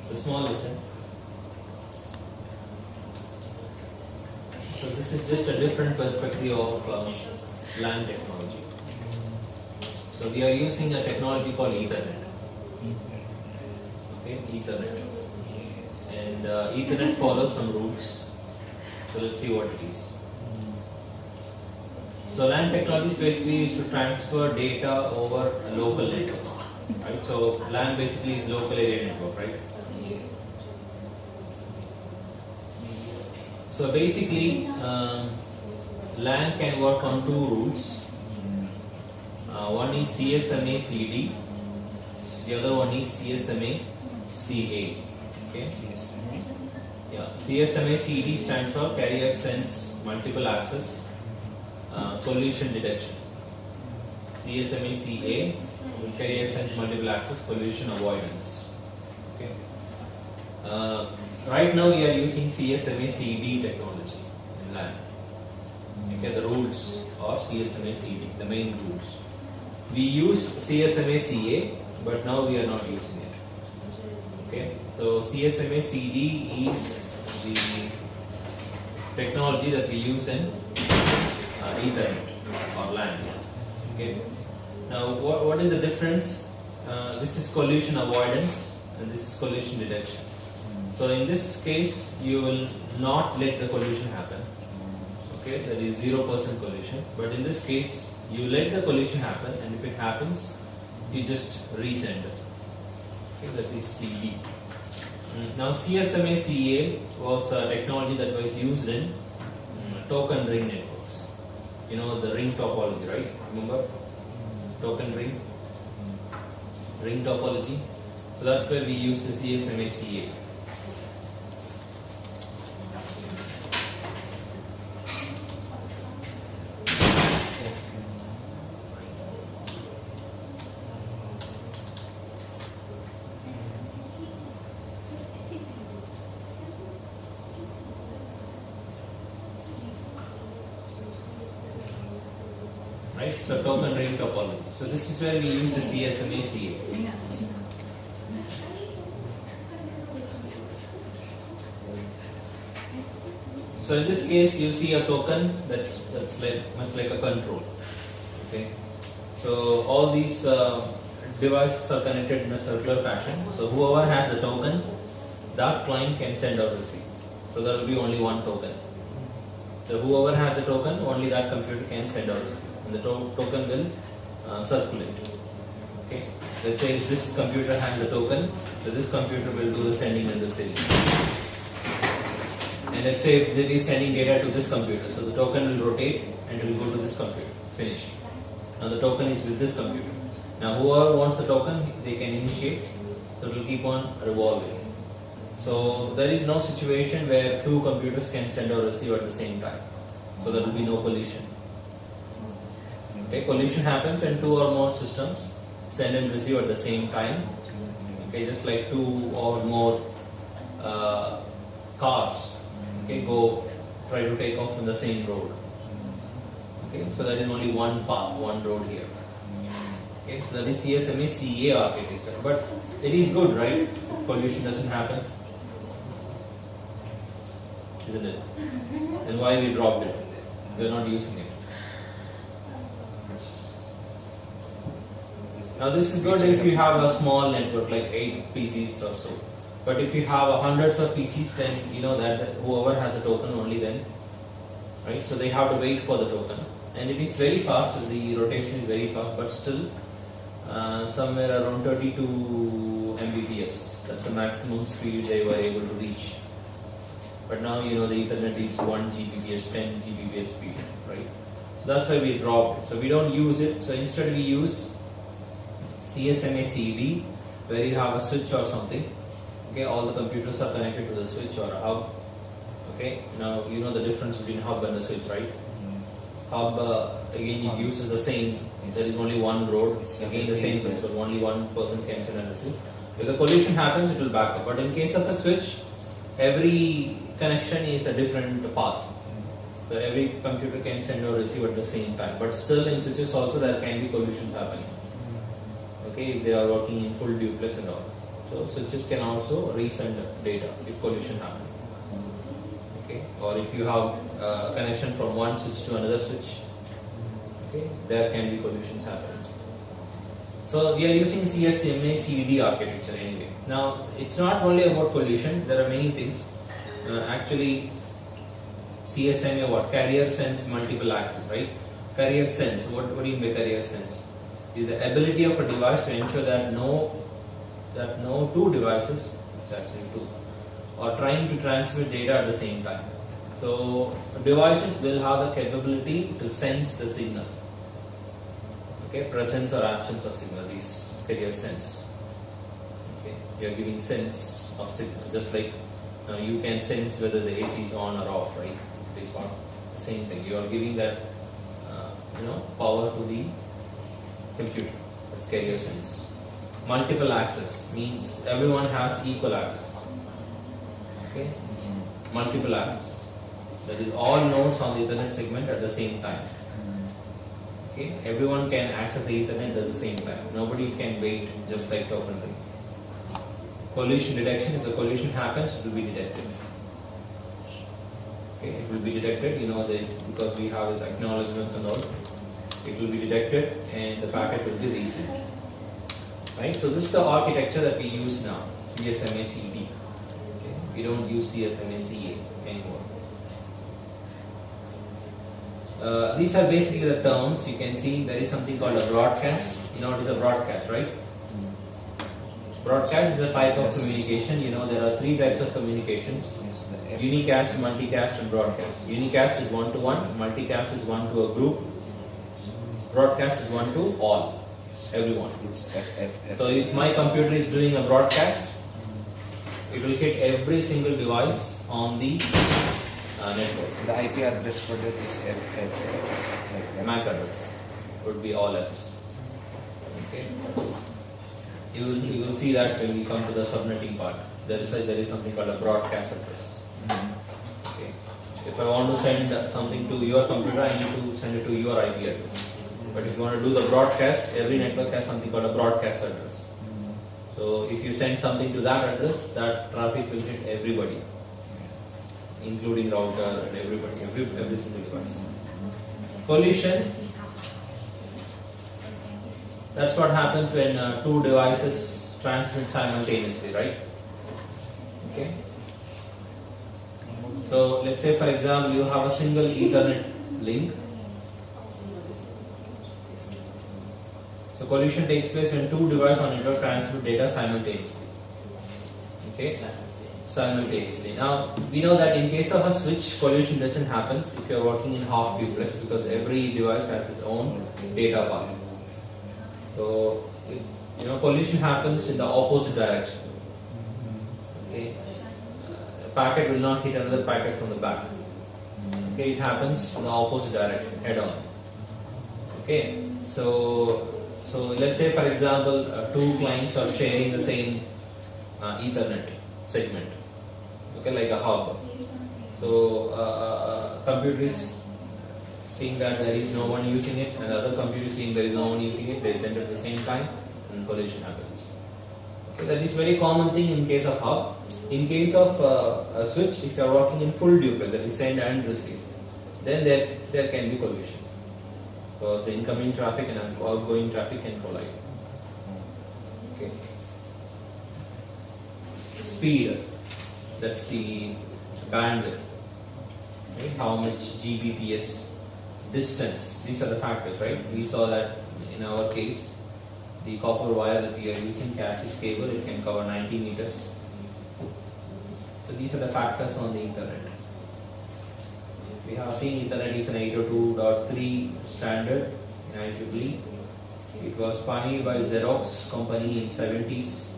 So small lesson. So this is just a different perspective of LAN technology. So we are using a technology called Ethernet. Okay, Ethernet. And Ethernet follows some rules. So let's see what it is. So LAN technology is basically used to transfer data over a local network. Right? So LAN basically is local area network, right? So basically, LAN can work on two rules. One is CSMA CD, the other one is CSMA CA. Okay? Yeah, CSMA CD stands for Carriersense Multiple Access Collision Detection. CSMA CA will Carriersense Multiple Access Collision Avoidance. Okay. Right now we are using CSMA CD technology in LAN. Okay, the rules are CSMA CD, the main rules. We used CSMA CA, but now we are not using it. Okay, so CSMA CD is the technology that we use in Ethernet or LAN. Okay. Now, what is the difference? This is collision avoidance and this is collision detection. So in this case, you will not let the collision happen. Okay, that is 0% collision. But in this case, you let the collision happen, and if it happens, you just resend it. Okay, that is CD. Now CSMA CA was a technology that was used in token ring networks. You know the ring topology, right? Remember? Token ring topology. So that's where we use the CSMA CA. Right, so token ring topology. So this is where we use the CSMA CA. So in this case, you see a token that's like much like a control. Okay, so all these devices are connected in a circular fashion. So whoever has a token, that client can send or receive. So there will be only one token. So whoever has the token, only that computer can send or receive. And the token will circulate. Okay. Let's say if this computer has the token, so this computer will do the sending and receiving. And let's say if it is sending data to this computer, so the token will rotate and it will go to this computer. Finished. Now the token is with this computer. Now whoever wants the token, they can initiate. So it will keep on revolving. So there is no situation where two computers can send or receive at the same time. So there will be no collision. Okay, collision happens when two or more systems send and receive at the same time. Okay, just like two or more cars, okay, try to take off on the same road. Okay, so there is only one path, one road here. Okay, so that is CSMA CA architecture. But it is good, right? Collision doesn't happen, isn't it? And why we dropped it? We are not using it. Now this is good if you have a small network like 8 PCs or so. But if you have hundreds of PCs, then you know that whoever has a token only then, right? So they have to wait for the token, and it is very fast. The rotation is very fast, but still somewhere around 32 Mbps. That's the maximum speed they were able to reach. But now you know the Ethernet is 1 Gbps, 10 Gbps speed, right? So that's why we dropped it. So we don't use it. So instead we use CSMA CD, where you have a switch or something. Okay, all the computers are connected to the switch or a hub. Okay, now you know the difference between hub and the switch, right? Hub again it uses the same. There is only one road. Again the same principle. Only one person can send and receive. If the collision happens, it will back up. But in case of a switch, every connection is a different path. So every computer can send or receive at the same time. But still in switches also there can be collisions happening. Okay, if they are working in full duplex and all. So switches can also resend data if collision happens. Okay, or if you have a connection from one switch to another switch, okay, there can be collisions happening. So we are using CSMA CD architecture anyway. Now it's not only about collision, there are many things. Actually, CSMA what? Carriersense multiple access, right? Carriersense, what do you mean by Carriersense? Is the ability of a device to ensure that no two devices, it's actually two, are trying to transmit data at the same time. So devices will have the capability to sense the signal. Okay, presence or absence of signal, these Carriersense. Okay, you are giving sense of signal, just like you can sense whether the AC is on or off, right? It is not the same thing. You are giving that power to the computer. That's Carriersense. Multiple access means everyone has equal access. Okay, multiple access. That is all nodes on the Ethernet segment at the same time. Okay, everyone can access the Ethernet at the same time. Nobody can wait, just like token ring. Collision detection, if the collision happens, it will be detected. Okay, it will be detected, because we have these acknowledgements and all. It will be detected and the packet will be resent. Right? So this is the architecture that we use now, CSMA CD. Okay? We don't use CSMA CA anymore. These are basically the terms. You can see there is something called a broadcast. You know what is a broadcast, right? Broadcast is a type of communication. There are three types of communications: unicast, multicast, and broadcast. Unicast is one-to-one, multicast is one to a group, broadcast is one to all, everyone. It's FFF. So if my computer is doing a broadcast, it will hit every single device on the network. The IP address for that is FFF. MAC address would be all Fs. Okay. You will see that when we come to the subnetting part. There is something called a broadcast address. Okay. If I want to send something to your computer, I need to send it to your IP address. But if you want to do the broadcast, every network has something called a broadcast address. So if you send something to that address, that traffic will hit everybody, including router and everybody, every single device. Collision. That's what happens when two devices transmit simultaneously, right? Okay. So let's say, for example, you have a single Ethernet link. So collision takes place when two devices on network transmit data simultaneously. Okay, simultaneously. Now we know that in case of a switch, collision doesn't happen if you are working in half duplex, because every device has its own data path. So if collision happens in the opposite direction. Okay, a packet will not hit another packet from the back. Okay, it happens in the opposite direction, head on. Okay, so let's say, for example, two clients are sharing the same Ethernet segment. Okay, like a hub. So computer is seeing that there is no one using it, and the other computer is seeing there is no one using it. They send at the same time, and collision happens. Okay, that is very common thing in case of hub. In case of a switch, if you are working in full duplex, that is send and receive, then there can be collision, because the incoming traffic and outgoing traffic can collide. Okay. Speed, that's the bandwidth, right? How much Gbps, distance, these are the factors, right? We saw that in our case, the copper wire that we are using, Cache's cable, it can cover 90 meters. So these are the factors on the Ethernet. We have seen Ethernet is an 802.3 standard in IEEE. It was pioneered by Xerox company in 70s.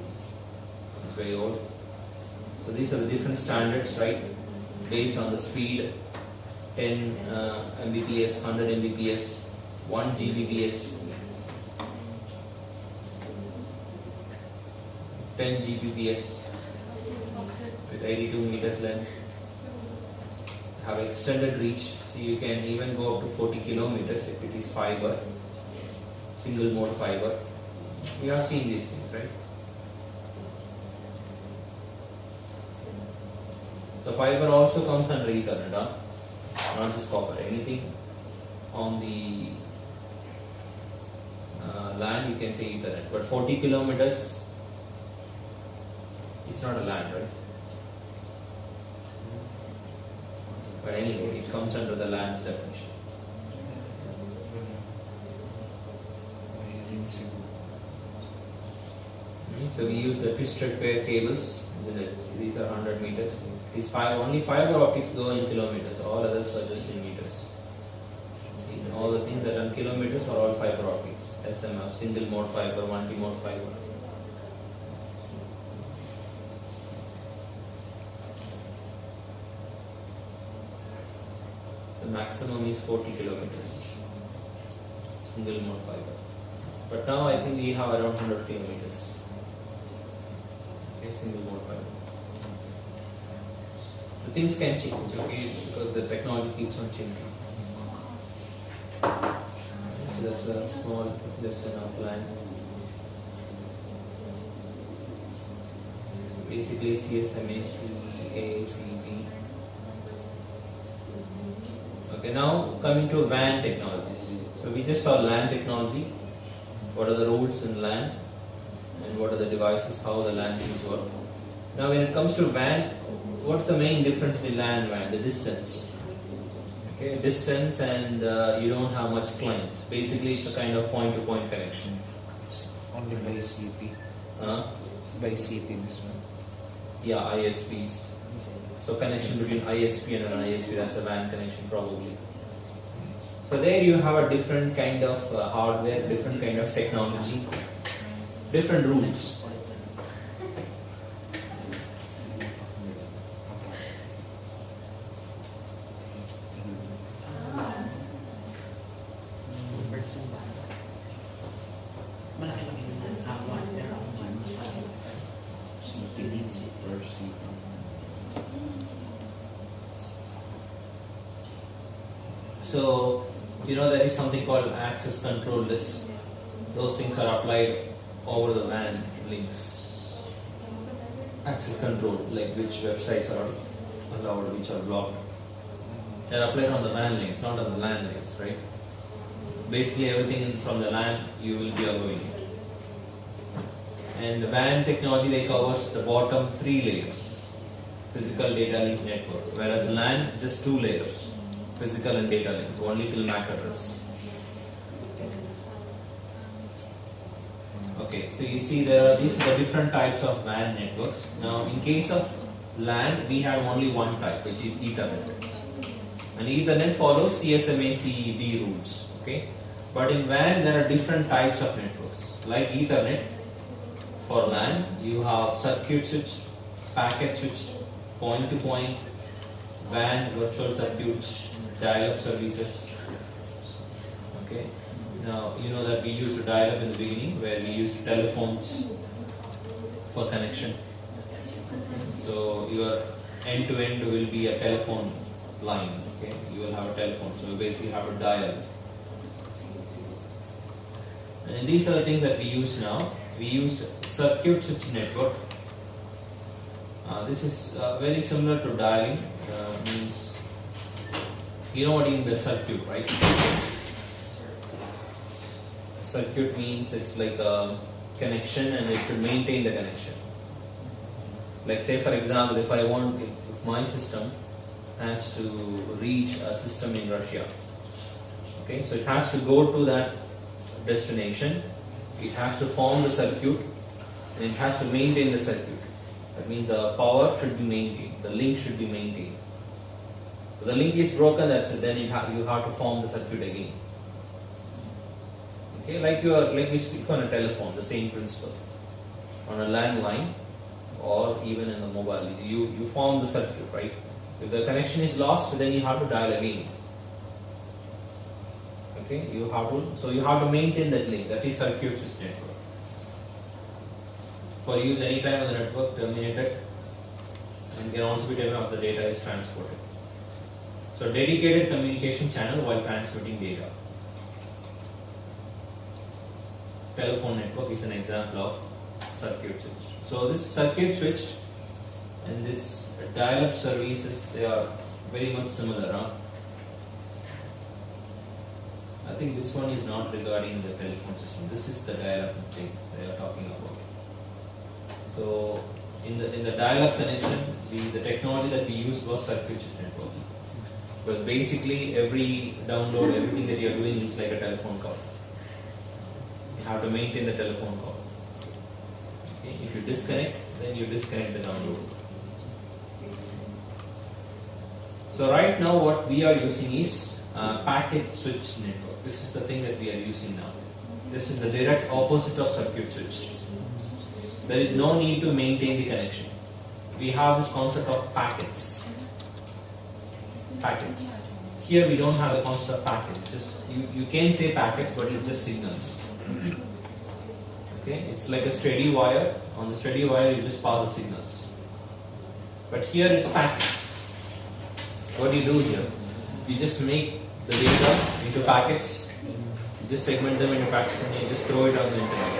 It's very old. So these are the different standards, right? Based on the speed, 10 Mbps, 100 Mbps, 1 Gbps, 10 Gbps with 82 meters length. Have extended reach, so you can even go up to 40 kilometers if it is fiber, single mode fiber. We have seen these things, right? The fiber also comes under Ethernet, huh? Not just copper. Anything on the LAN you can say Ethernet, but 40 kilometers, it's not a LAN, right? But anyway, it comes under the LAN's definition. So we use the twisted pair cables, isn't it? So these are 100 meters. These only fiber optics go in kilometers, all others are just in meters. See, all the things that are in kilometers are all fiber optics. SMF, single mode fiber, multi-mode fiber. The maximum is 40 kilometers, single mode fiber. But now I think we have around 100 kilometers. Okay, single mode fiber. The things can change, okay, because the technology keeps on changing. So that's a small, just an outline. Basically CSMA, CA, CP. Okay, now coming to WAN technologies. So we just saw LAN technology. What are the rules in LAN? And what are the devices, how the LAN things work. Now when it comes to WAN, what's the main difference between LAN and WAN? The distance. Okay, distance and you don't have much clients. Basically it's a kind of point-to-point connection. Only by CP. By CP this one. Yeah, ISPs. So connection between ISP and an ISP, that's a WAN connection probably. Yes. So there you have a different kind of hardware, different kind of technology, different rules. So, you know, there is something called access control list. Those things are applied over the WAN links. Access control, like which websites are allowed, which are blocked. They are applied on the WAN links, not on the LAN links, right? Basically, everything from the LAN you will be allowing it. And the WAN technology, they covers the bottom 3 layers, physical, data link, network. Whereas LAN, just 2 layers. Physical and data link, only till MAC address. Okay, so you see these are the different types of WAN networks. Now in case of LAN, we have only one type, which is Ethernet. And Ethernet follows CSMA CED rules. Okay, but in WAN there are different types of networks. Like Ethernet, for LAN, you have circuit switch, packet switch, point-to-point, WAN, virtual circuits, dial-up services. Okay. Now you know that we used to dial-up in the beginning, where we used telephones for connection. So your end-to-end will be a telephone line. Okay, you will have a telephone. So you basically have a dial. And these are the things that we use now. We used circuit switch network. This is very similar to dialing. Means you know what I mean by circuit, right? Circuit means it's like a connection and it should maintain the connection. Like say for example, if my system has to reach a system in Russia, okay, so it has to go to that destination, it has to form the circuit and it has to maintain the circuit. That means the power should be maintained, the link should be maintained. If the link is broken, that's it, then you have to form the circuit again. Okay, like we speak on a telephone, the same principle. On a landline or even in the mobile, you form the circuit, right? If the connection is lost, then you have to dial again. Okay, you have to maintain that link. That is circuit switch network. For use any time on the network, terminated, and can also be taken after the data is transported. So dedicated communication channel while transmitting data. Telephone network is an example of circuit switch. So this circuit switch and this dial-up services, they are very much similar. Huh? I think this one is not regarding the telephone system. This is the dial-up thing they are talking about. So in the dial-up connection, the technology that we used was circuit switch networking. Because basically every download, everything that you are doing is like a telephone call. You have to maintain the telephone call. Okay? If you disconnect, then you disconnect the download. So right now what we are using is packet switch network. This is the thing that we are using now. This is the direct opposite of circuit switch. There is no need to maintain the connection. We have this concept of packets. Packets. Here we don't have the concept of packets. Just you can say packets, but it's just signals. Okay, it's like a steady wire. On the steady wire, you just pass the signals. But here it's packets. What do you do here? You just make the data into packets. You just segment them into packets and you just throw it on the internet.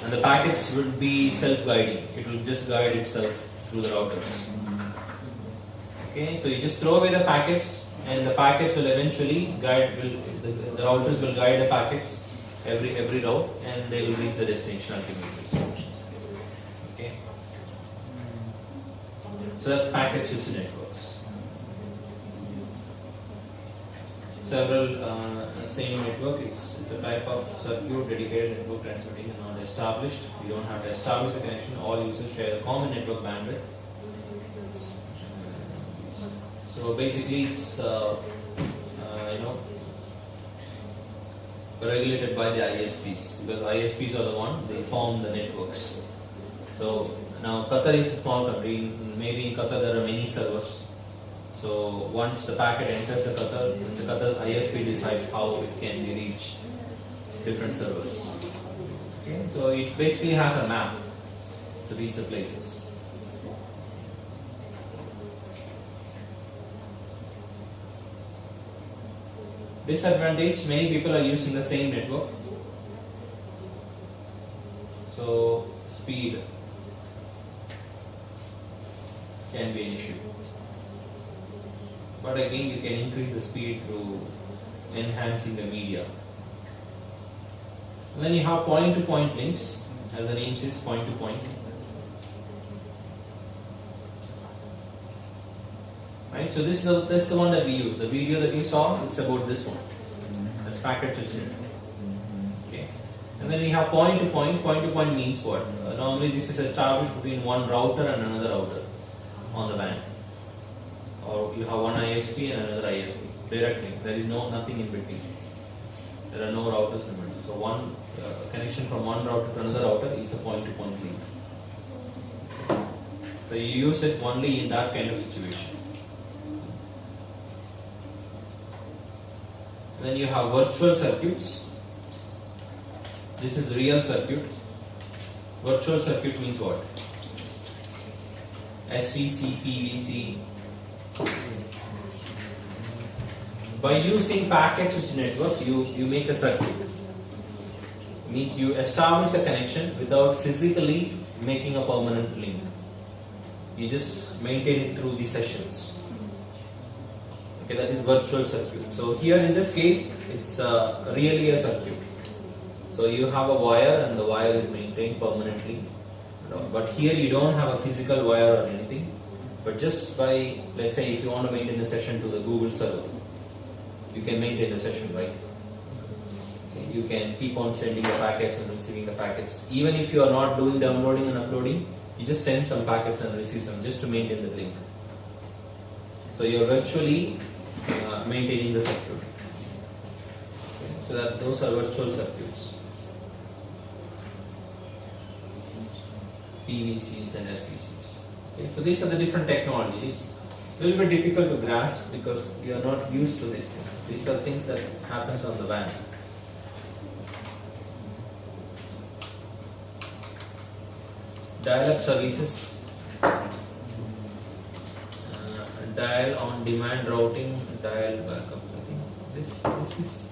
And the packets would be self-guiding. It will just guide itself through the routers. Okay, so you just throw away the packets, and the packets will eventually guide. The routers will guide the packets every route, and they will reach the destination ultimately. Okay, so that's packet switch networks. Several same network. It's a type of circuit dedicated network transmitting and not established. You don't have to establish the connection. All users share the common network bandwidth. So basically, it's regulated by the ISPs, because ISPs are the one they form the networks. So now Qatar is a small country. Maybe in Qatar there are many servers. So once the packet enters the Qatar ISP decides how it can be reached different servers. Okay, so it basically has a map to reach the places. Disadvantage: many people are using the same network, so speed can be an issue. But again, you can increase the speed through enhancing the media. And then you have point-to-point links, as the name says, point-to-point. Right, so this is the one that we use. The video that you saw, it's about this one. That's packet switch network. Okay, and then we have point-to-point. Point-to-point means what? Normally, this is established between one router and another router on the WAN. Or you have one ISP and another ISP directly. There is nothing in between. There are no routers in between. So one connection from one router to another router is a point-to-point link. So you use it only in that kind of situation. Then you have virtual circuits. This is real circuit. Virtual circuit means what? SVC, PVC. By using packet switch network, you make a circuit. Means you establish the connection without physically making a permanent link. You just maintain it through the sessions. Okay, that is virtual circuit. So here in this case, it's really a circuit. So you have a wire and the wire is maintained permanently. But here you don't have a physical wire or anything. But just by, let's say if you want to maintain a session to the Google server, you can maintain the session, right? Okay, you can keep on sending the packets and receiving the packets. Even if you are not doing downloading and uploading, you just send some packets and receive some just to maintain the link. So you are virtually maintaining the circuit. Okay, so that those are virtual circuits. PVCs and SVCs. Okay, so these are the different technologies. It's a little bit difficult to grasp because we are not used to these things. These are things that happens on the WAN. Dial-up services, dial on demand routing, dial backup. I think this is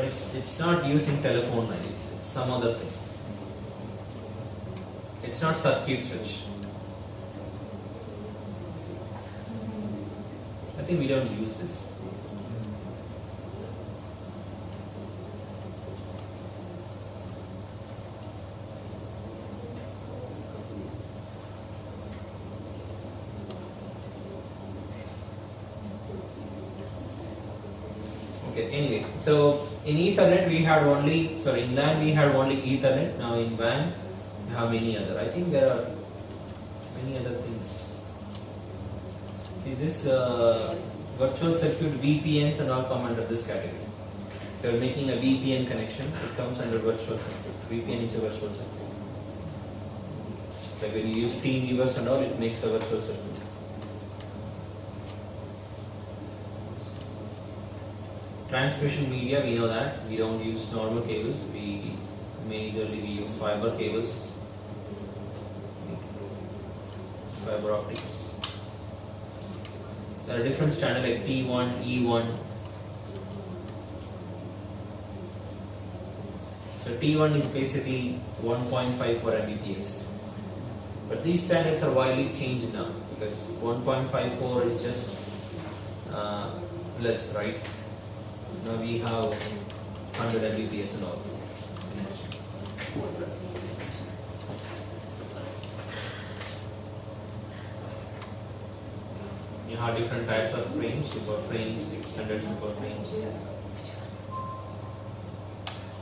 but it's not using telephone line. It's some other thing. It's not circuit switch. I think we don't use this. Okay, anyway, so in Ethernet we had only, sorry, in LAN we had only Ethernet. Now in WAN we have many other. I think there are many other things. See, this virtual circuit VPNs and all come under this category. If you are making a VPN connection, it comes under virtual circuit. VPN is a virtual circuit. Like when you use TeamViewers and all, it makes a virtual circuit. Transmission media, we know that we don't use normal cables. We majorly use fiber cables, fiber optics. There are different standards like T1, E1. So T1 is basically 1.54 Mbps. But these standards are widely changed now because 1.54 is just less, right? Now we have 100 Mbps and all. You have different types of frames, super frames, extended super frames.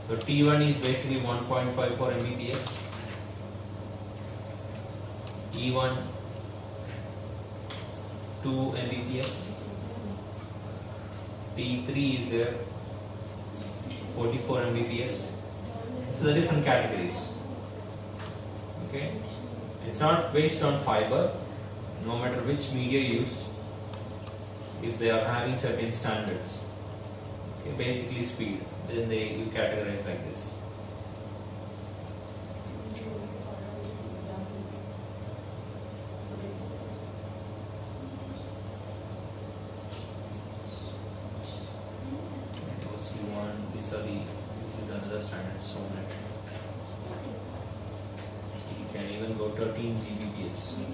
So T1 is basically 1.54 Mbps. E1 2 Mbps. T3 is there, 44 Mbps. So the different categories. Okay, it's not based on fiber. No matter which media you use, if they are having certain standards, okay, basically speed, then you categorize like this. This is another standard SONET. So you can even go 13 Gbps.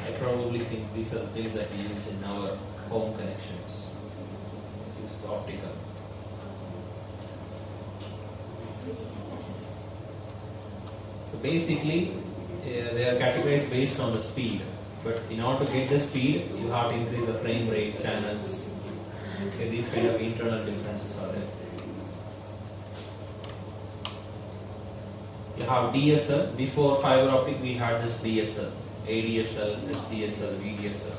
I probably think these are things that we use in our home connections. This is optical. So basically, they are categorized based on the speed. But in order to get the speed, you have to increase the frame rate, channels. Okay, these kind of internal differences are there. You have DSL. Before fiber optic, we had this DSL, ADSL, SDSL, VDSL.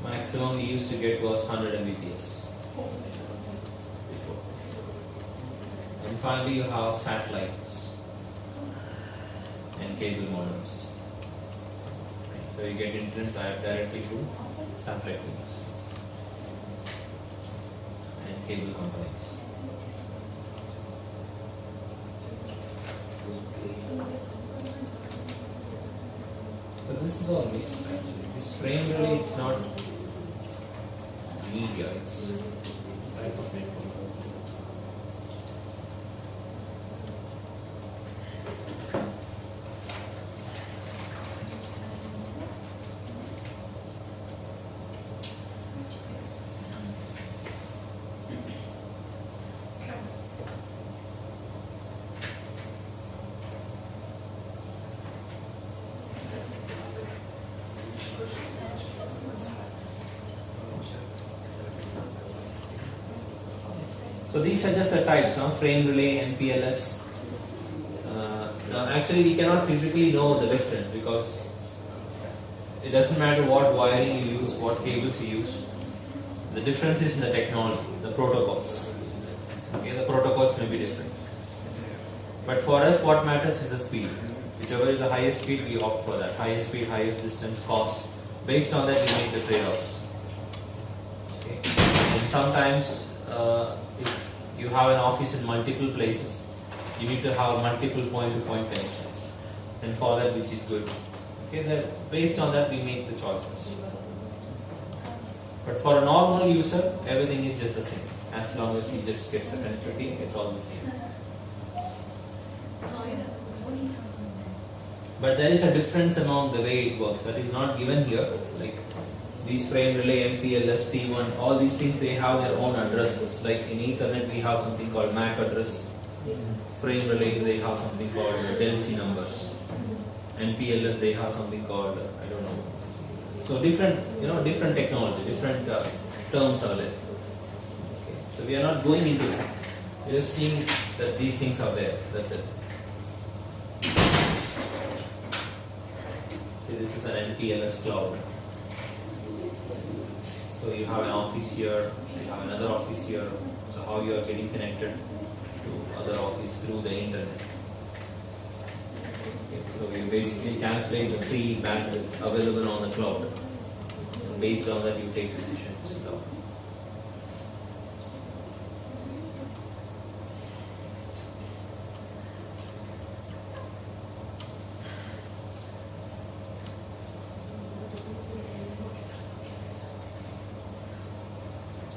Maximum we used to get was 100 Mbps. And finally, you have satellites and cable modems. So you get internet directly to satellite links and cable companies. So this is all mixed actually. This frame really, it's not media, it's type of network. So these are just the types, frame relay, MPLS. Now actually we cannot physically know the difference because it doesn't matter what wiring you use, what cables you use. The difference is in the technology, the protocols. Okay, the protocols may be different. But for us what matters is the speed. Whichever is the highest speed, we opt for that. Highest speed, highest distance, cost. Based on that we make the trade-offs. Okay. And sometimes if you have an office in multiple places, you need to have multiple point-to-point connections, and for that, which is good. Okay, so based on that, we make the choices. But for a normal user, everything is just the same. As long as he just gets a connectivity, it's all the same. But there is a difference among the way it works. That is not given here. Like these frame relay, MPLS, T1, all these things, they have their own addresses. Like in Ethernet, we have something called MAC address. Frame relay, they have something called DLC numbers. MPLS, they have something called, I don't know. So different, different technology, different terms are there. Okay. So we are not going into it. We are just seeing that these things are there. That's it. See, this is an MPLS cloud. So you have an office here, you have another office here. So how you are getting connected to other office through the internet. Okay. So you basically calculate the free bandwidth available on the cloud. And based on that, you take decisions.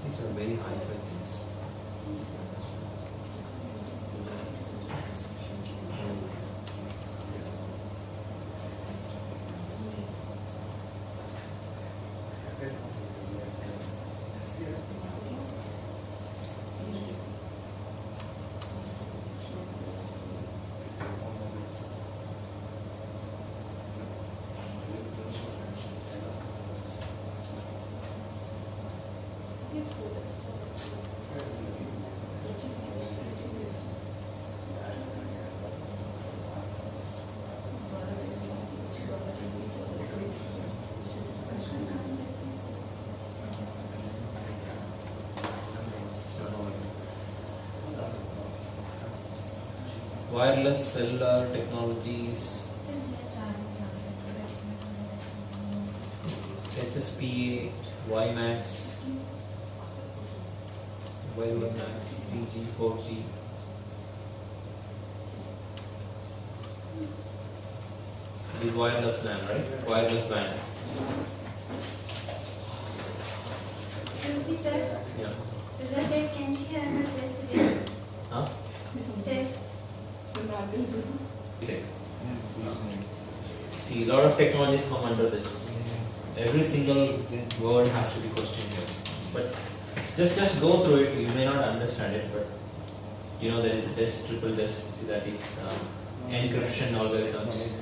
These are very high-fi things. Wireless cellular technologies, HSPA, WiMAX, WiMAX, 3G, 4G. It is wireless LAN, right? Wireless band. Excuse me, sir. Yeah. As I said, can she have her test today? Huh? Test. See, a lot of technologies come under this. Every single word has to be questioned here. But just go through it. You may not understand it, but there is a test, triple test. See, that is encryption algorithms.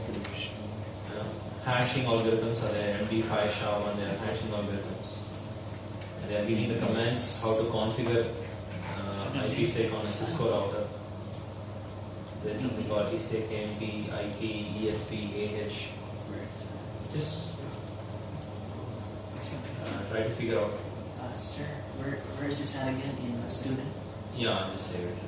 Hashing algorithms are there. MD5 SHA-1, there are hashing algorithms. And they are giving the commands how to configure IPsec on a Cisco router. There is something called ISEC, MP, IP, ESP, AH. Just try to figure out. Sir, where is this at again in a student? Yeah, just save it.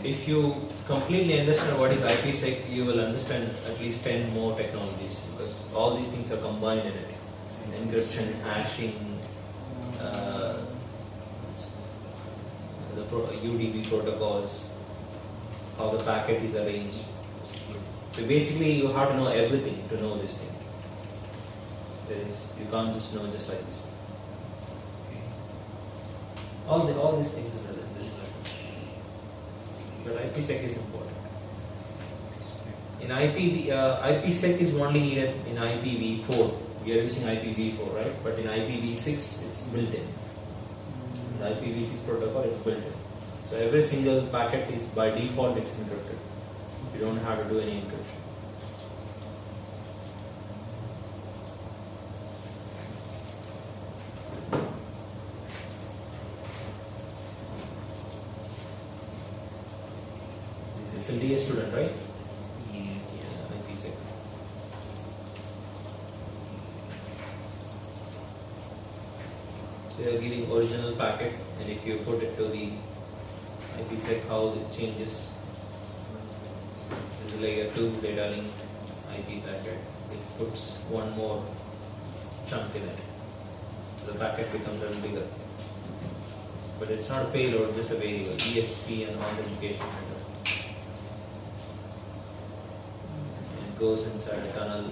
If you completely understand what is IPsec, you will understand at least 10 more technologies, because all these things are combined in it. Encryption, hashing, the UDP protocols, how the packet is arranged. So basically, you have to know everything to know this thing. You can't just know just like this. All these things are in this lesson. But IPsec is important. In IPsec is only needed in IPv4. We are using IPv4, right? But in IPv6, it's built in. The IPv6 protocol is built in. So every single packet is by default it's encrypted. You don't have to do any encryption. It's a DS student, right? Yeah. Yeah, IPsec. So you are giving original packet, and if you put it to the IPsec, how it changes. This is layer 2 data link IP packet. It puts one more chunk in it. The packet becomes a little bigger. But it's not a payload, just a variable. ESP and authentication header. It goes inside a tunnel.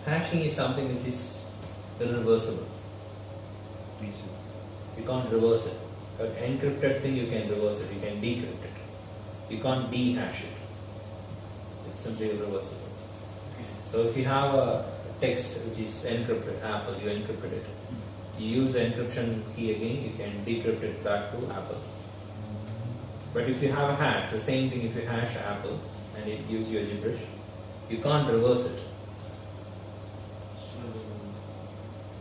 Hashing is something which is irreversible. Yes, sir. You can't reverse it. But encrypted thing you can reverse it, you can decrypt it. You can't dehash it. It's simply irreversible. So if you have a text which is encrypted, Apple, you encrypted it. You use the encryption key again, you can decrypt it back to Apple. But if you have a hash, the same thing if you hash Apple and it gives you a gibberish, you can't reverse it.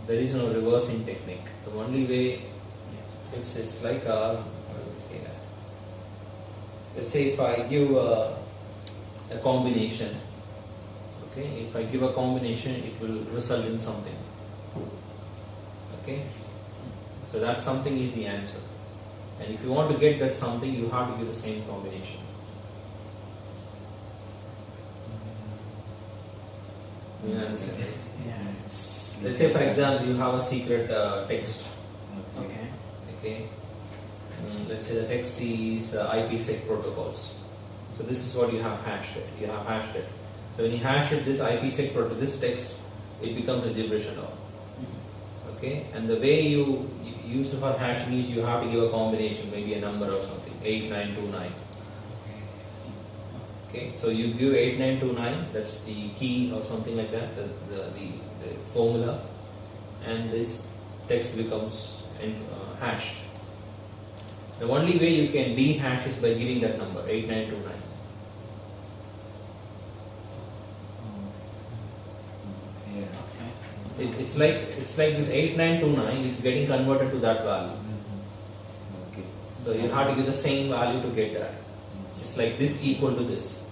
There is no reversing technique. The only way, it's like a, how do we say that? Let's say if I give a combination, okay, if I give a combination, it will result in something. Okay, so that something is the answer. And if you want to get that something, you have to give the same combination. You understand? Yeah, it's. Let's say, for example, you have a secret text. Okay. Okay. Let's say the text is IPsec protocols. So this is what you have hashed it. You have hashed it. So when you hash it, this IPsec protocol, this text, it becomes a gibberish and all. Okay. And the way you use for hashing is you have to give a combination, maybe a number or something, 8929. Okay. So you give 8929. That's the key or something like that. The formula, and this text becomes hashed. The only way you can dehash is by giving that number 8929. Yeah. Okay. It's like this 8929. It's getting converted to that value. Okay. So you have to give the same value to get that. It's like this equal to this.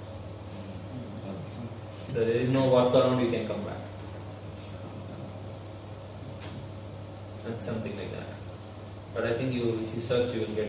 So there is no workaround. You can come back. Something like that. But I think if you search, you will get